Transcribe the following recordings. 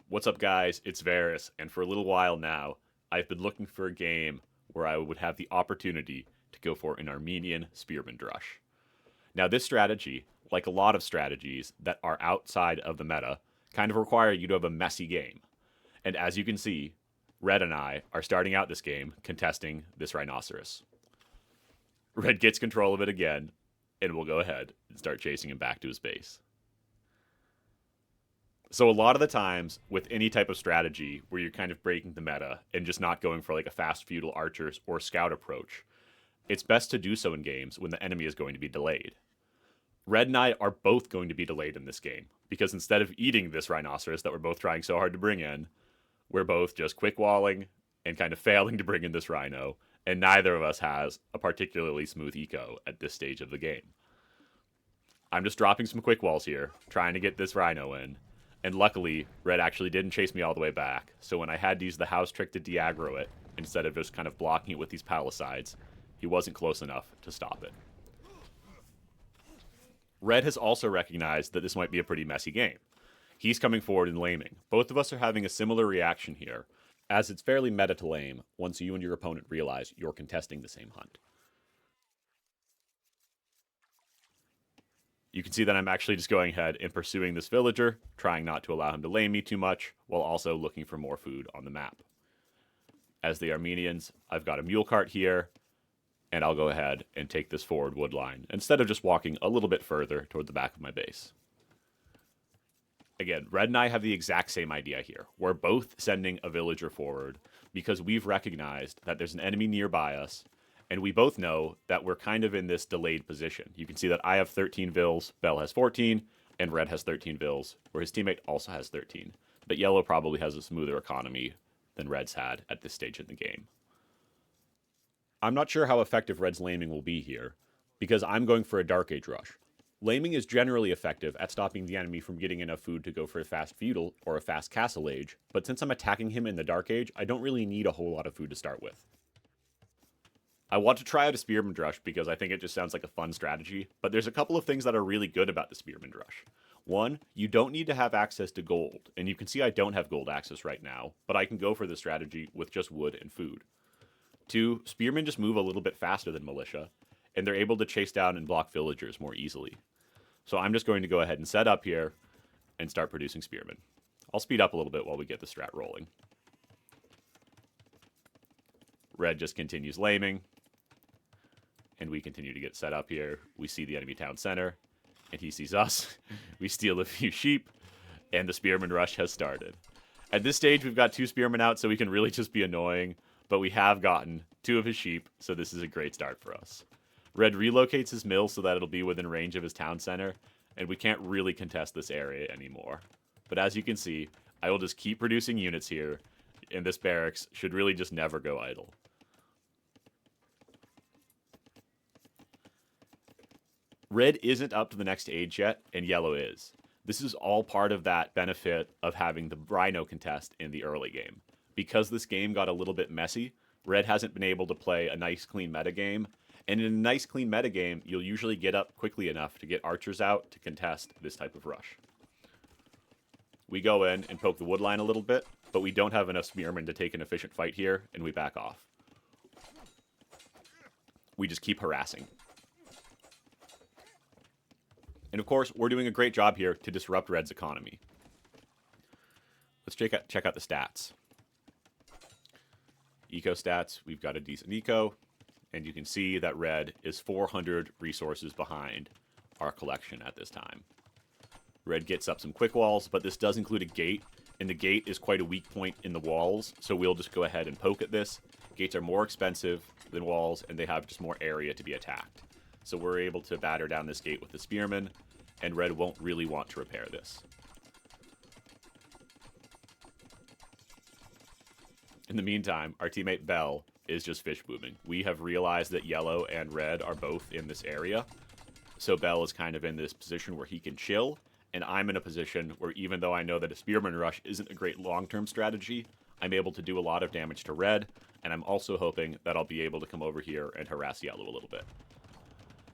What's up, guys? It's Varus, and for a little while now, I've been looking for a game where I would have the opportunity to go for an Armenian Spearman Drush. Now, this strategy, like a lot of strategies that are outside of the meta, kind of require you to have a messy game. And as you can see, Red and I are starting out this game contesting this rhinoceros. Red gets control of it again, and we'll go ahead and start chasing him back to his base. So a lot of the times with any type of strategy where you're kind of breaking the meta and just not going for like a fast feudal archers or scout approach, it's best to do so in games when the enemy is going to be delayed. Red and I are both going to be delayed in this game because instead of eating this rhinoceros that we're both trying so hard to bring in, we're both just quick walling and kind of failing to bring in this rhino, and neither of us has a particularly smooth eco at this stage of the game. I'm just dropping some quick walls here, trying to get this rhino in. And luckily, Red actually didn't chase me all the way back, so when I had to use the house trick to de-aggro it, instead of just kind of blocking it with these palisades, he wasn't close enough to stop it. Red has also recognized that this might be a pretty messy game. He's coming forward and laming. Both of us are having a similar reaction here, as it's fairly meta to lame once you and your opponent realize you're contesting the same hunt. You can see that I'm actually just going ahead and pursuing this villager, trying not to allow him to lame me too much, while also looking for more food on the map. As the Armenians, I've got a mule cart here, and I'll go ahead and take this forward wood line, instead of just walking a little bit further toward the back of my base. Again, Red and I have the exact same idea here. We're both sending a villager forward because we've recognized that there's an enemy nearby us, and we both know that we're kind of in this delayed position. You can see that I have 13 vills, Bell has 14, and Red has 13 vills, where his teammate also has 13. But Yellow probably has a smoother economy than Red's had at this stage in the game. I'm not sure how effective Red's laming will be here, because I'm going for a Dark Age rush. Laming is generally effective at stopping the enemy from getting enough food to go for a fast feudal or a fast castle age, but since I'm attacking him in the Dark Age, I don't really need a whole lot of food to start with. I want to try out a Spearman Drush because I think it just sounds like a fun strategy, but there's a couple of things that are really good about the Spearman Drush. One, you don't need to have access to gold, and you can see I don't have gold access right now, but I can go for this strategy with just wood and food. Two, Spearmen just move a little bit faster than Militia, and they're able to chase down and block villagers more easily. So I'm just going to go ahead and set up here and start producing Spearmen. I'll speed up a little bit while we get the strat rolling. Red just continues laming. And we continue to get set up here. We see the enemy town center, and he sees us. We steal a few sheep, and the Spearman Rush has started. At this stage, we've got 2 Spearmen out, so we can really just be annoying, but we have gotten 2 of his sheep, so this is a great start for us. Red relocates his mill so that it'll be within range of his town center, and we can't really contest this area anymore. But as you can see, I will just keep producing units here, and this barracks should really just never go idle. Red isn't up to the next age yet, and Yellow is. This is all part of that benefit of having the Rhino contest in the early game. Because this game got a little bit messy, Red hasn't been able to play a nice clean metagame, and in a nice clean metagame, you'll usually get up quickly enough to get archers out to contest this type of rush. We go in and poke the wood line a little bit, but we don't have enough spearmen to take an efficient fight here, and we back off. We just keep harassing. And of course, we're doing a great job here to disrupt Red's economy. Let's check out the stats. Eco stats, we've got a decent eco, and you can see that Red is 400 resources behind our collection at this time. Red gets up some quick walls, but this does include a gate, and the gate is quite a weak point in the walls, so we'll just go ahead and poke at this. Gates are more expensive than walls, and they have just more area to be attacked. So we're able to batter down this gate with the Spearman, and Red won't really want to repair this. In the meantime, our teammate Bell is just fish booming. We have realized that Yellow and Red are both in this area, so Bell is kind of in this position where he can chill, and I'm in a position where even though I know that a Spearman Rush isn't a great long-term strategy, I'm able to do a lot of damage to Red, and I'm also hoping that I'll be able to come over here and harass Yellow a little bit.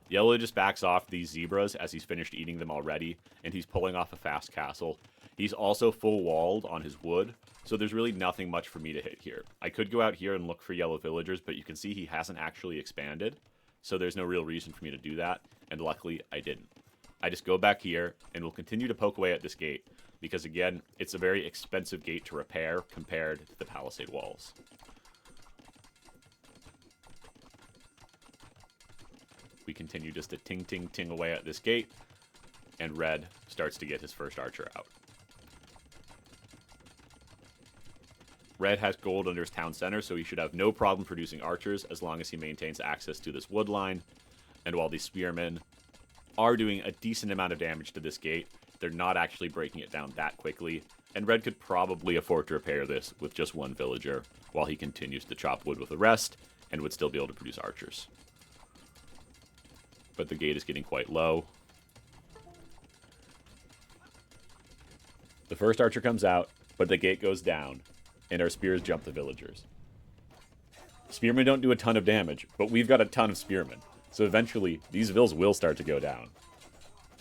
Yellow just backs off these zebras as he's finished eating them already, and he's pulling off a fast castle. He's also full walled on his wood, so there's really nothing much for me to hit here. I could go out here and look for yellow villagers, but you can see he hasn't actually expanded, so there's no real reason for me to do that, and luckily I didn't. I just go back here, and we'll continue to poke away at this gate, because again, it's a very expensive gate to repair compared to the palisade walls. We continue just to ting ting ting away at this gate, and red starts to get his first archer out. Red has gold under his town center, so he should have no problem producing archers as long as he maintains access to this wood line. And while these spearmen are doing a decent amount of damage to this gate, they're not actually breaking it down that quickly, and red could probably afford to repair this with just one villager while he continues to chop wood with the rest and would still be able to produce archers. But the gate is getting quite low. The first archer comes out, but the gate goes down, and our spears jump the villagers. Spearmen don't do a ton of damage, but we've got a ton of spearmen, so eventually these vills will start to go down.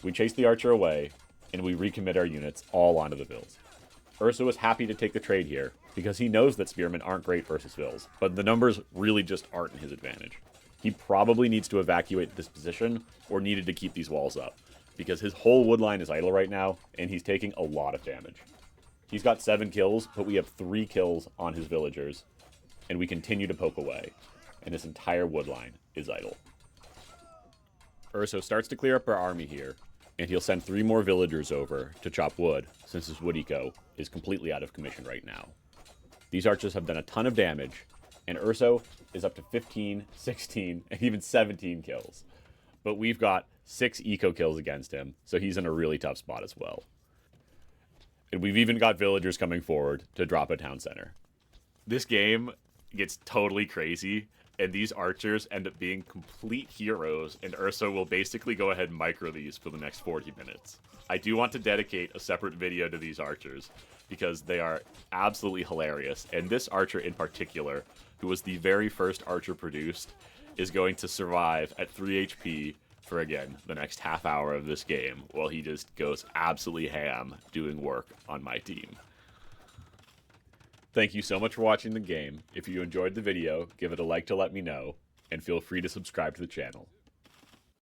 We chase the archer away, and we recommit our units all onto the vills. Urso is happy to take the trade here, because he knows that spearmen aren't great versus vills, but the numbers really just aren't in his advantage. He probably needs to evacuate this position, or needed to keep these walls up, because his whole wood line is idle right now, and he's taking a lot of damage. He's got 7 kills, but we have 3 kills on his villagers, and we continue to poke away, and this entire wood line is idle. Urso starts to clear up our army here, and he'll send 3 more villagers over to chop wood, since his wood eco is completely out of commission right now. These archers have done a ton of damage, and Urso is up to 15, 16, and even 17 kills. But we've got 6 eco kills against him, so he's in a really tough spot as well. And we've even got villagers coming forward to drop a town center. This game gets totally crazy, and these archers end up being complete heroes, and Urso will basically go ahead and micro these for the next 40 minutes. I do want to dedicate a separate video to these archers, because they are absolutely hilarious, and this archer in particular, who was the very first archer produced, is going to survive at 3 HP for, again, the next half hour of this game, while he just goes absolutely ham doing work on my team. Thank you so much for watching the game. If you enjoyed the video, give it a like to let me know, and feel free to subscribe to the channel.